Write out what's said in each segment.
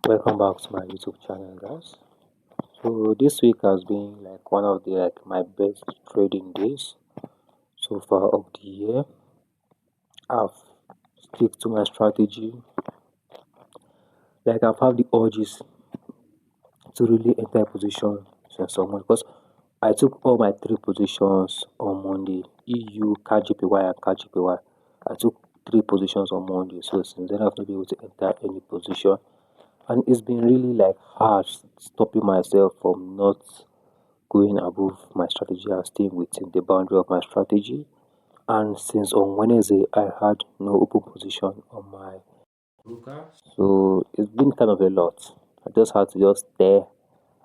Welcome back to my YouTube channel, guys. So this week has been like one of the my best trading days so far of the year. I've stick to my strategy. Like I've had the urges to really enter a position since someone because I took all my three positions on Monday. EU, CAD-JPY, and CAD-JPY. I took three positions on Monday. So since then I've not been able to enter any position. And it's been really like hard stopping myself from not going above my strategy and staying within the boundary of my strategy. And since on Wednesday, I had no open position on my broker, so it's been kind of a lot. I just had to just stare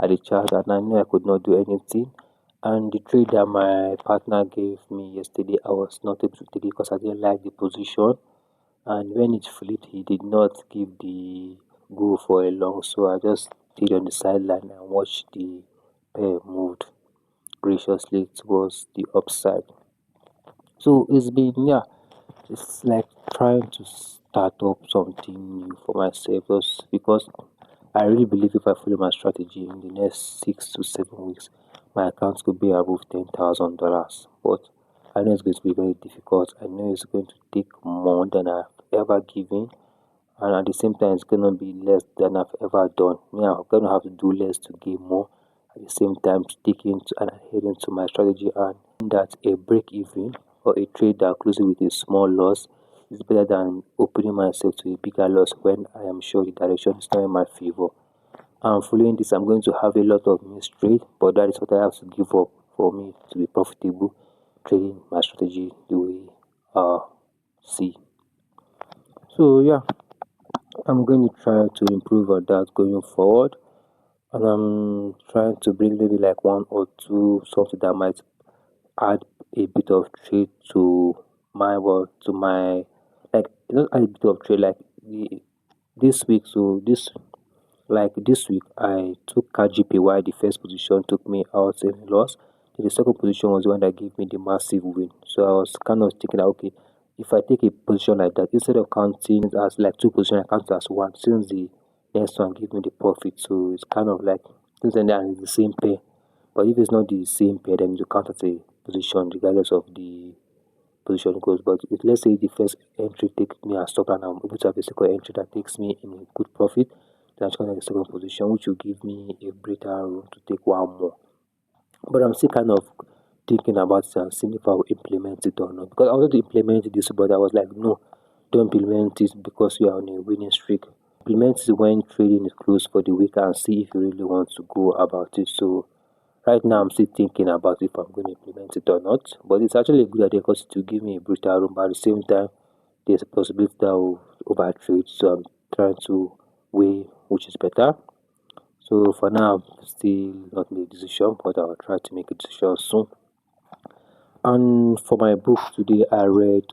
at the chart, and I knew I could not do anything. And the trade that my partner gave me yesterday, I was not able to take it because I didn't like the position. And when it flipped, he did not give the go for a long, so I just stayed on the sideline and watched the pair moved graciously towards the upside. So it's been, yeah, it's like trying to start up something new for myself just because I really believe if I follow my strategy in the next 6 to 7 weeks, my account could be above $10,000. But I know it's going to be very difficult. I know it's going to take more than I've ever given, and at the same time, it's going to be less than I've ever done. Yeah, I'm going to have to do less to gain more. At the same time, sticking to and adhering to my strategy, and that a break even or a trade that closes with a small loss is better than opening myself to a bigger loss when I am sure the direction is not in my favor. And following this, I'm going to have a lot of missed trade, but that is what I have to give up for me to be profitable trading my strategy the way see. So yeah, I'm going to try to improve on that going forward, and I'm trying to bring maybe like one or two something that might add a bit of trade to my world, to my like not add a bit of trade like this week. So this week I took CAD-JPY. The first position took me out in loss. Then the second position was the one that gave me the massive win. So I was kind of thinking that okay, if I take a position like that, instead of counting it as like two positions, I count it as one since the next one gave me the profit. So it's kind of like since then it's the same pair. But if it's not the same pair, then you count as a position regardless of the position it goes. But if let's say the first entry takes me a stop and I'm able to have a second entry that takes me in a good profit, then I'm going to the second position, which will give me a greater room to take one more. But I'm still kind of thinking about it and seeing if I will implement it or not. Because I wanted to implement this, but I was like, no, don't implement it because you are on a winning streak. Implement it when trading is closed for the week and see if you really want to go about it. So right now I'm still thinking about if I'm going to implement it or not. But it's actually a good idea because it will give me a greater room. But at the same time, there's a possibility that I will overtrade. So I'm trying to weigh which is better. So for now, I've still not made a decision, but I'll try to make a decision soon. And for my book today, I read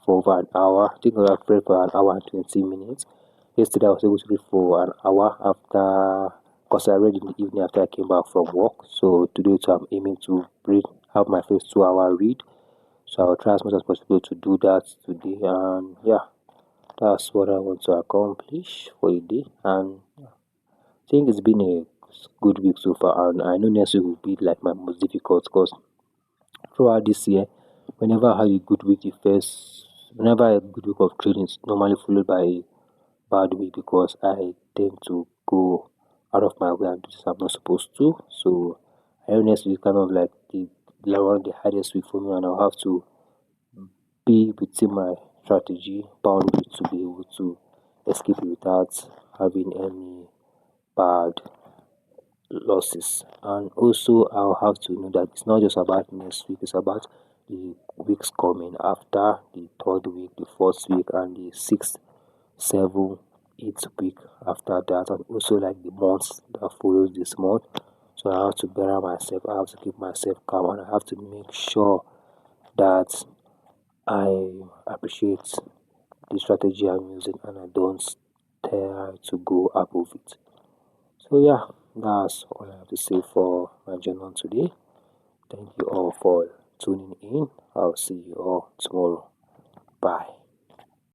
for over an hour. I think I've read for an hour and 20 minutes. Yesterday, I was able to read for an hour after, because I read in the evening after I came back from work. So today, too, I'm aiming to read, have my first 2 hour read. So I'll try as much as possible to do that today. And yeah, that's what I want to accomplish for the day. And I think it's been a good week so far, and I know next week will be like my most difficult because throughout this year, whenever I had a good week, whenever a good week of trading is normally followed by a bad week because I tend to go out of my way and do things I'm not supposed to. So I know next week kind of like one of the hardest week for me, and I'll have to be within my strategy boundary to be able to escape without having any bad losses. And also I'll have to know that it's not just about next week, it's about the weeks coming after, the third week, the fourth week, and the sixth, seventh, eighth week after that, and also like the months that follows this month. So I have to better myself, I have to keep myself calm, and I have to make sure that I appreciate the strategy I'm using and I don't try to go above it. So yeah, that's all I have to say for my journal today. Thank you all for tuning in. I'll see you all tomorrow. Bye.